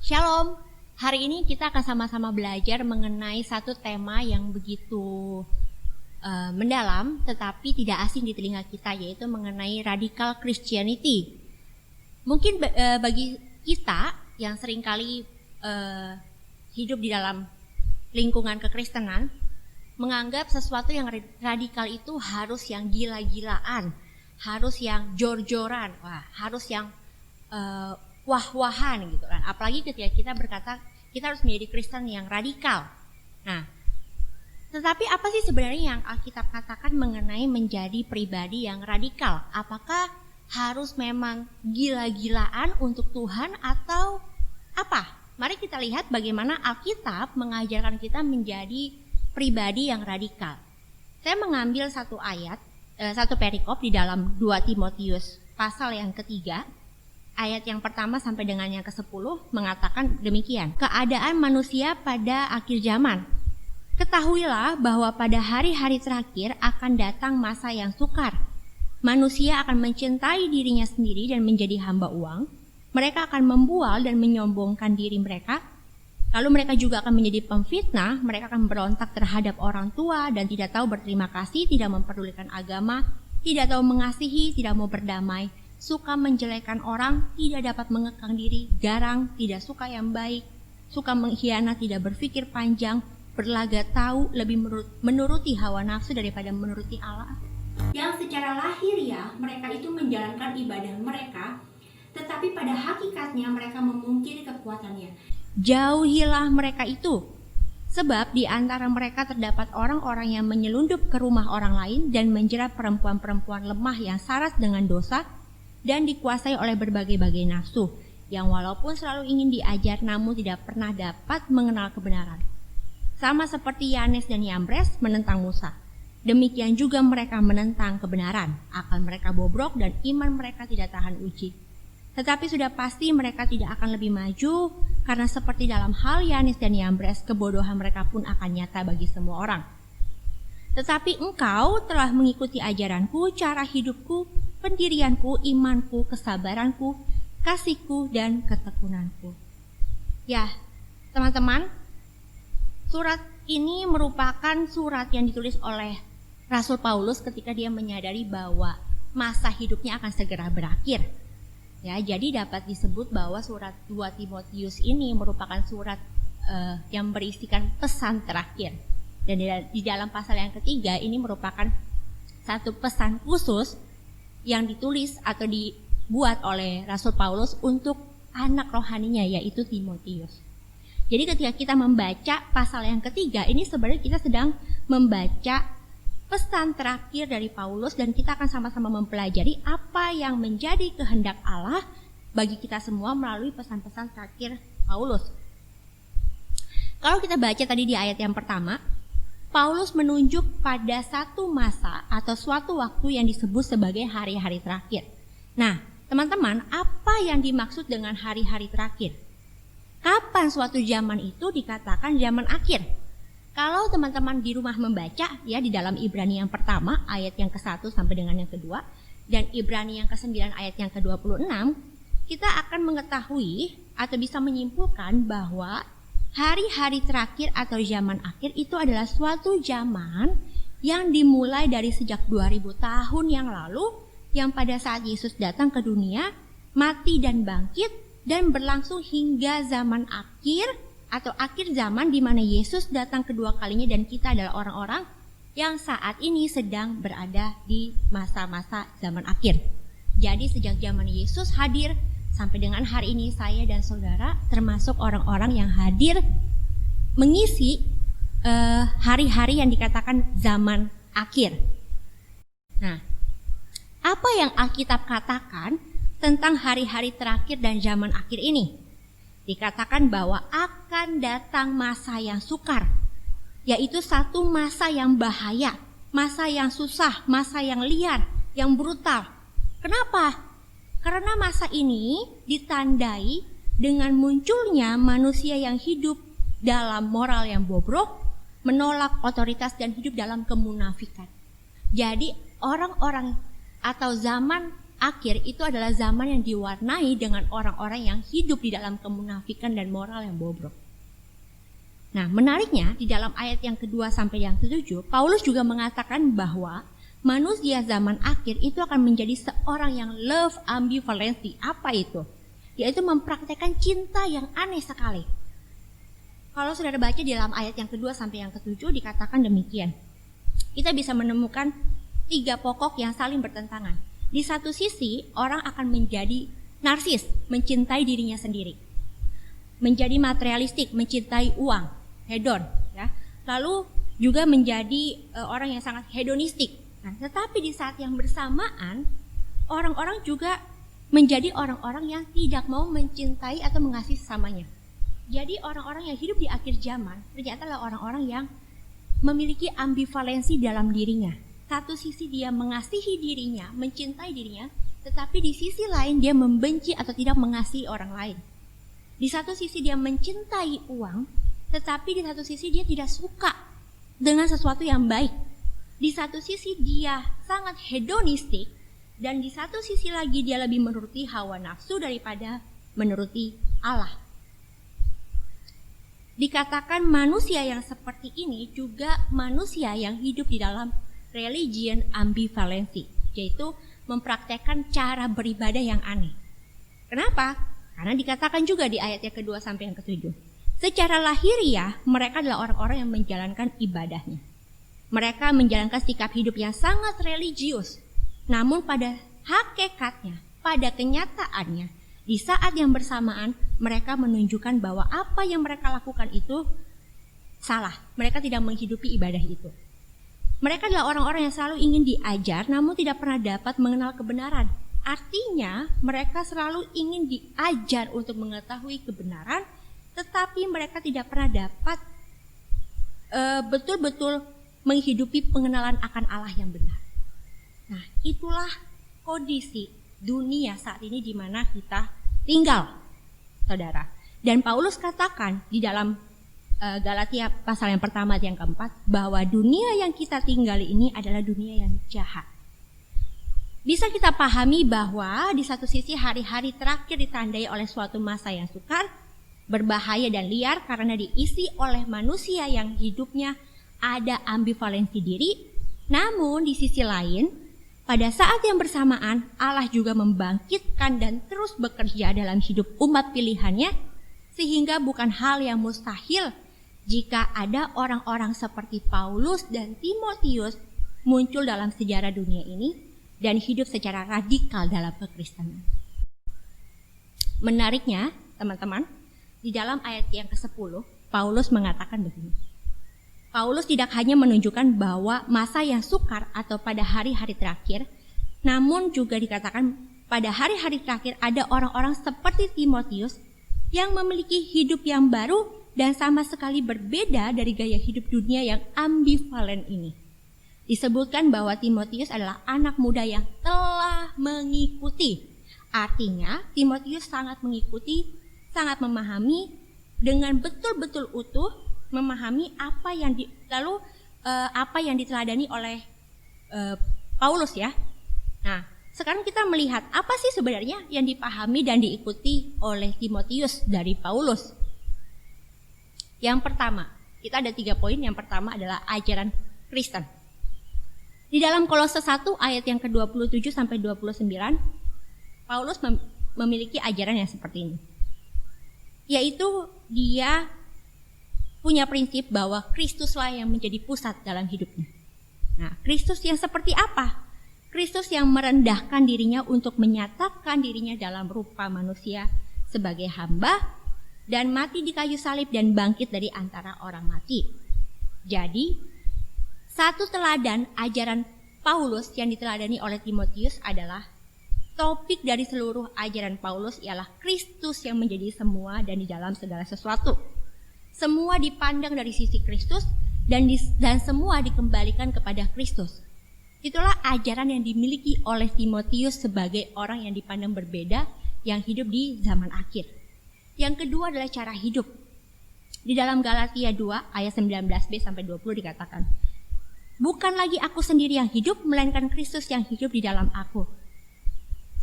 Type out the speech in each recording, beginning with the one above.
Shalom, hari ini kita akan sama-sama belajar mengenai satu tema yang begitu mendalam tetapi tidak asing di telinga kita, yaitu mengenai radical Christianity. Mungkin bagi kita yang seringkali hidup di dalam lingkungan kekristenan, menganggap sesuatu yang radikal itu harus yang gila-gilaan, harus yang jor-joran, harus yang wah-wahan gitu kan. Apalagi ketika kita berkata kita harus menjadi Kristen yang radikal. Nah, tetapi apa sih sebenarnya yang Alkitab katakan mengenai menjadi pribadi yang radikal? Apakah harus memang gila-gilaan untuk Tuhan atau apa? Mari kita lihat bagaimana Alkitab mengajarkan kita menjadi pribadi yang radikal. Saya mengambil satu ayat, satu perikop di dalam 2 Timotius pasal yang ketiga. Ayat yang pertama sampai dengan yang ke-10 mengatakan demikian. Keadaan manusia pada akhir zaman. Ketahuilah bahwa pada hari-hari terakhir akan datang masa yang sukar. Manusia akan mencintai dirinya sendiri dan menjadi hamba uang. Mereka akan membual dan menyombongkan diri mereka. Lalu mereka juga akan menjadi pemfitnah. Mereka akan berontak terhadap orang tua dan tidak tahu berterima kasih, tidak memperdulikan agama, tidak tahu mengasihi, tidak mau berdamai, suka menjelekkan orang, tidak dapat mengekang diri, garang, tidak suka yang baik, suka mengkhianat, tidak berpikir panjang, berlagak tahu, lebih menuruti hawa nafsu daripada menuruti Allah. Yang secara lahiriah mereka itu menjalankan ibadah mereka, tetapi pada hakikatnya mereka memungkiri kekuatannya. Jauhilah mereka itu, sebab di antara mereka terdapat orang-orang yang menyelundup ke rumah orang lain dan menjerat perempuan-perempuan lemah yang saras dengan dosa dan dikuasai oleh berbagai-bagai nafsu, yang walaupun selalu ingin diajar namun tidak pernah dapat mengenal kebenaran. Sama seperti Yanes dan Yambres menentang Musa, demikian juga mereka menentang kebenaran. Akal mereka bobrok dan iman mereka tidak tahan uji. Tetapi sudah pasti mereka tidak akan lebih maju, karena seperti dalam hal Yanes dan Yambres, kebodohan mereka pun akan nyata bagi semua orang. Tetapi engkau telah mengikuti ajaranku, cara hidupku, pendirianku, imanku, kesabaranku, kasihku, dan ketekunanku. Ya, teman-teman, surat ini merupakan surat yang ditulis oleh Rasul Paulus ketika dia menyadari bahwa masa hidupnya akan segera berakhir. Ya, jadi dapat disebut bahwa surat 2 Timotius ini merupakan surat yang berisikan pesan terakhir. Dan di dalam pasal yang ketiga ini merupakan satu pesan khusus yang ditulis atau dibuat oleh Rasul Paulus untuk anak rohaninya, yaitu Timotius. Jadi ketika kita membaca pasal yang ketiga ini, sebenarnya kita sedang membaca pesan terakhir dari Paulus, dan kita akan sama-sama mempelajari apa yang menjadi kehendak Allah bagi kita semua melalui pesan-pesan terakhir Paulus. Kalau kita baca tadi di ayat yang pertama, Paulus menunjuk pada satu masa atau suatu waktu yang disebut sebagai hari-hari terakhir. Nah, teman-teman, apa yang dimaksud dengan hari-hari terakhir? Kapan suatu zaman itu dikatakan zaman akhir? Kalau teman-teman di rumah membaca ya di dalam Ibrani yang pertama ayat yang ke-1 sampai dengan yang kedua dan Ibrani yang ke-9 ayat yang ke-26, kita akan mengetahui atau bisa menyimpulkan bahwa hari-hari terakhir atau zaman akhir itu adalah suatu zaman yang dimulai dari sejak 2000 tahun yang lalu, yang pada saat Yesus datang ke dunia, mati dan bangkit, dan berlangsung hingga zaman akhir atau akhir zaman di mana Yesus datang kedua kalinya, dan kita adalah orang-orang yang saat ini sedang berada di masa-masa zaman akhir. Jadi sejak zaman Yesus hadir sampai dengan hari ini, saya dan saudara termasuk orang-orang yang hadir mengisi hari-hari yang dikatakan zaman akhir. Nah, apa yang Alkitab katakan tentang hari-hari terakhir dan zaman akhir ini? Dikatakan bahwa akan datang masa yang sukar, yaitu satu masa yang bahaya, masa yang susah, masa yang liar, yang brutal. Kenapa? Karena masa ini ditandai dengan munculnya manusia yang hidup dalam moral yang bobrok, menolak otoritas dan hidup dalam kemunafikan. Jadi orang-orang atau zaman akhir itu adalah zaman yang diwarnai dengan orang-orang yang hidup di dalam kemunafikan dan moral yang bobrok. Nah, menariknya di dalam ayat yang kedua sampai yang ketujuh, Paulus juga mengatakan bahwa manusia zaman akhir itu akan menjadi seorang yang love ambivalency. Apa itu? Yaitu mempraktekkan cinta yang aneh sekali. Kalau saudara baca di dalam ayat yang kedua sampai yang ketujuh dikatakan demikian. Kita bisa menemukan 3 pokok yang saling bertentangan. Di satu sisi, orang akan menjadi narsis, mencintai dirinya sendiri. Menjadi materialistik, mencintai uang, hedon, ya. Lalu juga menjadi orang yang sangat hedonistik. Nah, tetapi di saat yang bersamaan, orang-orang juga menjadi orang-orang yang tidak mau mencintai atau mengasihi sesamanya. Jadi orang-orang yang hidup di akhir zaman ternyata adalah orang-orang yang memiliki ambivalensi dalam dirinya. Satu sisi dia mengasihi dirinya, mencintai dirinya, tetapi di sisi lain dia membenci atau tidak mengasihi orang lain. Di satu sisi dia mencintai uang, tetapi di satu sisi dia tidak suka dengan sesuatu yang baik. Di satu sisi dia sangat hedonistik, dan di satu sisi lagi dia lebih menuruti hawa nafsu daripada menuruti Allah. Dikatakan manusia yang seperti ini juga manusia yang hidup di dalam religion ambivalensi, yaitu mempraktekkan cara beribadah yang aneh. Kenapa? Karena dikatakan juga di ayat yang kedua sampai yang ketujuh. Secara lahiriah mereka adalah orang-orang yang menjalankan ibadahnya. Mereka menjalankan sikap hidup yang sangat religius. Namun pada hakikatnya, pada kenyataannya, di saat yang bersamaan mereka menunjukkan bahwa apa yang mereka lakukan itu salah. Mereka tidak menghidupi ibadah itu. Mereka adalah orang-orang yang selalu ingin diajar namun tidak pernah dapat mengenal kebenaran. Artinya mereka selalu ingin diajar untuk mengetahui kebenaran, tetapi mereka tidak pernah dapat betul-betul menghidupi pengenalan akan Allah yang benar. Nah, itulah kondisi dunia saat ini di mana kita tinggal, saudara. Dan Paulus katakan di dalam Galatia pasal yang pertama yang keempat bahwa dunia yang kita tinggali ini adalah dunia yang jahat. Bisa kita pahami bahwa di satu sisi hari-hari terakhir ditandai oleh suatu masa yang sukar, berbahaya dan liar karena diisi oleh manusia yang hidupnya ada ambivalensi diri. Namun di sisi lain, pada saat yang bersamaan Allah juga membangkitkan dan terus bekerja dalam hidup umat pilihannya, sehingga bukan hal yang mustahil jika ada orang-orang seperti Paulus dan Timotius muncul dalam sejarah dunia ini dan hidup secara radikal dalam kekristenan. Menariknya, teman-teman, di dalam ayat yang ke-10, Paulus mengatakan begini. Paulus tidak hanya menunjukkan bahwa masa yang sukar atau pada hari-hari terakhir, namun juga dikatakan pada hari-hari terakhir ada orang-orang seperti Timotius yang memiliki hidup yang baru dan sama sekali berbeda dari gaya hidup dunia yang ambivalen ini. Disebutkan bahwa Timotius adalah anak muda yang telah mengikuti. Artinya Timotius sangat mengikuti, sangat memahami dengan betul-betul utuh, memahami apa yang apa yang diteladani oleh Paulus ya. Nah, sekarang kita melihat apa sih sebenarnya yang dipahami dan diikuti oleh Timotius dari Paulus. Yang pertama, kita ada 3 poin. Yang pertama adalah ajaran Kristen. Di dalam Kolose 1 ayat yang ke-27 sampai 29, Paulus memiliki ajaran yang seperti ini. Yaitu dia punya prinsip bahwa Kristuslah yang menjadi pusat dalam hidupnya. Nah, Kristus yang seperti apa? Kristus yang merendahkan dirinya untuk menyatakan dirinya dalam rupa manusia sebagai hamba dan mati di kayu salib dan bangkit dari antara orang mati. Jadi, satu teladan ajaran Paulus yang diteladani oleh Timotius adalah topik dari seluruh ajaran Paulus ialah Kristus yang menjadi semua dan di dalam segala sesuatu. Semua dipandang dari sisi Kristus dan semua dikembalikan kepada Kristus. Itulah ajaran yang dimiliki oleh Timotius sebagai orang yang dipandang berbeda yang hidup di zaman akhir. Yang kedua adalah cara hidup. Di dalam Galatia 2 ayat 19b sampai 20 dikatakan, "Bukan lagi aku sendiri yang hidup, melainkan Kristus yang hidup di dalam aku.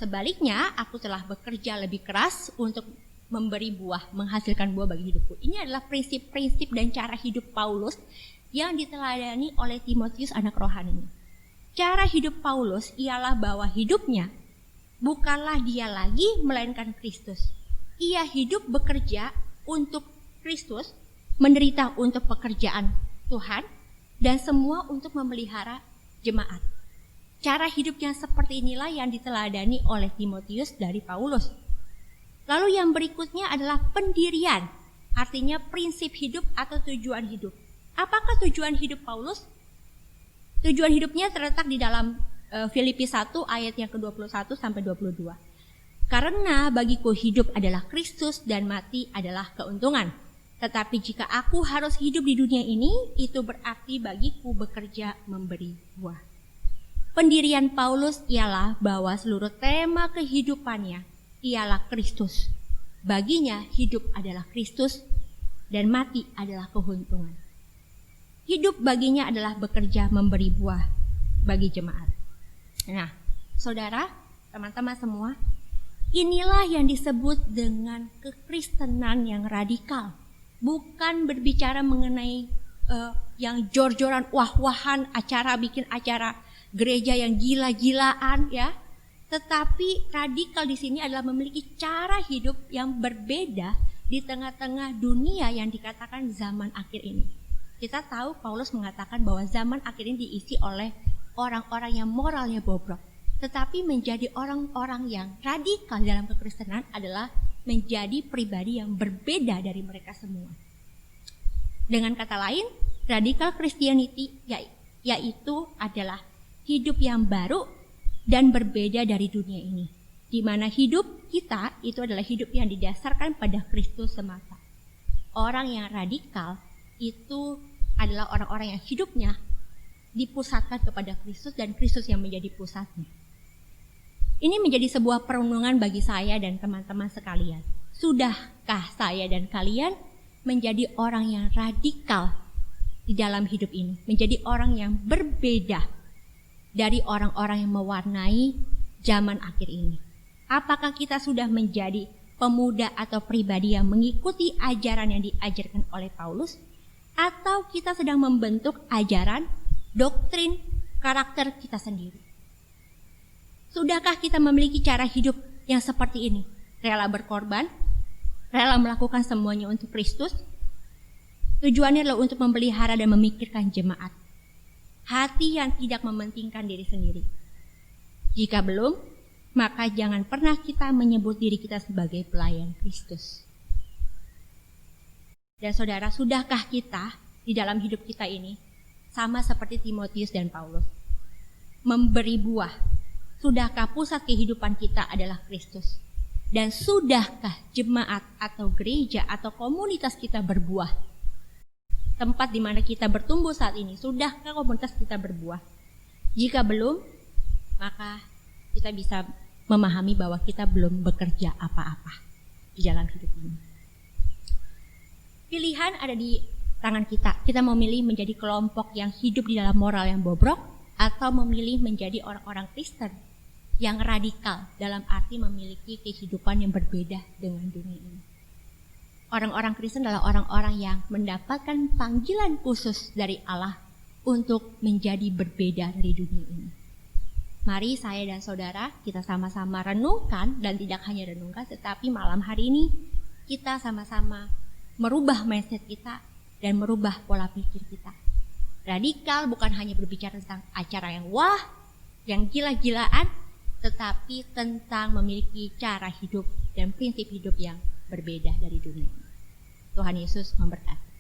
Sebaliknya, aku telah bekerja lebih keras untuk memberi buah, menghasilkan buah bagi hidupku. Ini adalah prinsip-prinsip dan cara hidup Paulus yang diteladani oleh Timotius anak rohaninya. Cara hidup Paulus ialah bahwa hidupnya bukanlah dia lagi melainkan Kristus. Ia hidup bekerja untuk Kristus, menderita untuk pekerjaan Tuhan, dan semua untuk memelihara jemaat. Cara hidup yang seperti inilah yang diteladani oleh Timotius dari Paulus. Lalu yang berikutnya adalah pendirian, artinya prinsip hidup atau tujuan hidup. Apakah tujuan hidup Paulus? Tujuan hidupnya terletak di dalam Filipi 1 ayat yang ke-21 sampai 22. Karena bagiku hidup adalah Kristus dan mati adalah keuntungan. Tetapi jika aku harus hidup di dunia ini, itu berarti bagiku bekerja memberi buah. Pendirian Paulus ialah bahwa seluruh tema kehidupannya ialah Kristus. Baginya hidup adalah Kristus dan mati adalah keuntungan. Hidup baginya adalah bekerja memberi buah bagi jemaat. Nah, saudara, teman-teman semua, inilah yang disebut dengan kekristenan yang radikal. Bukan berbicara mengenai yang jor-joran, wah-wahan, bikin acara gereja yang gila-gilaan ya. Tetapi radikal di sini adalah memiliki cara hidup yang berbeda di tengah-tengah dunia yang dikatakan zaman akhir ini. Kita tahu Paulus mengatakan bahwa zaman akhir ini diisi oleh orang-orang yang moralnya bobrok. Tetapi menjadi orang-orang yang radikal dalam kekristenan adalah menjadi pribadi yang berbeda dari mereka semua. Dengan kata lain, radikal Christianity yaitu adalah hidup yang baru dan berbeda dari dunia ini, di mana hidup kita itu adalah hidup yang didasarkan pada Kristus semata. Orang yang radikal itu adalah orang-orang yang hidupnya dipusatkan kepada Kristus dan Kristus yang menjadi pusatnya. Ini menjadi sebuah perenungan bagi saya dan teman-teman sekalian. Sudahkah saya dan kalian menjadi orang yang radikal di dalam hidup ini, menjadi orang yang berbeda dari orang-orang yang mewarnai zaman akhir ini? Apakah kita sudah menjadi pemuda atau pribadi yang mengikuti ajaran yang diajarkan oleh Paulus, atau kita sedang membentuk ajaran, doktrin, karakter kita sendiri? Sudahkah kita memiliki cara hidup yang seperti ini? Rela berkorban, rela melakukan semuanya untuk Kristus. Tujuannya adalah untuk memelihara dan memikirkan jemaat. Hati yang tidak mementingkan diri sendiri. Jika belum, maka jangan pernah kita menyebut diri kita sebagai pelayan Kristus. Dan saudara, sudahkah kita di dalam hidup kita ini sama seperti Timotius dan Paulus, memberi buah? Sudahkah pusat kehidupan kita adalah Kristus? Dan sudahkah jemaat atau gereja atau komunitas kita berbuah? Tempat di mana kita bertumbuh saat ini, sudahkah komunitas kita berbuah? Jika belum, maka kita bisa memahami bahwa kita belum bekerja apa-apa di dalam hidup ini. Pilihan ada di tangan kita. Kita memilih menjadi kelompok yang hidup di dalam moral yang bobrok, atau memilih menjadi orang-orang Kristen yang radikal dalam arti memiliki kehidupan yang berbeda dengan dunia ini. Orang-orang Kristen adalah orang-orang yang mendapatkan panggilan khusus dari Allah untuk menjadi berbeda dari dunia ini. Mari saya dan saudara kita sama-sama renungkan, dan tidak hanya renungkan, tetapi malam hari ini kita sama-sama merubah mindset kita dan merubah pola pikir kita. Radikal bukan hanya berbicara tentang acara yang wah, yang gila-gilaan, tetapi tentang memiliki cara hidup dan prinsip hidup yang berbeda dari dunia. Tuhan Yesus memberkati.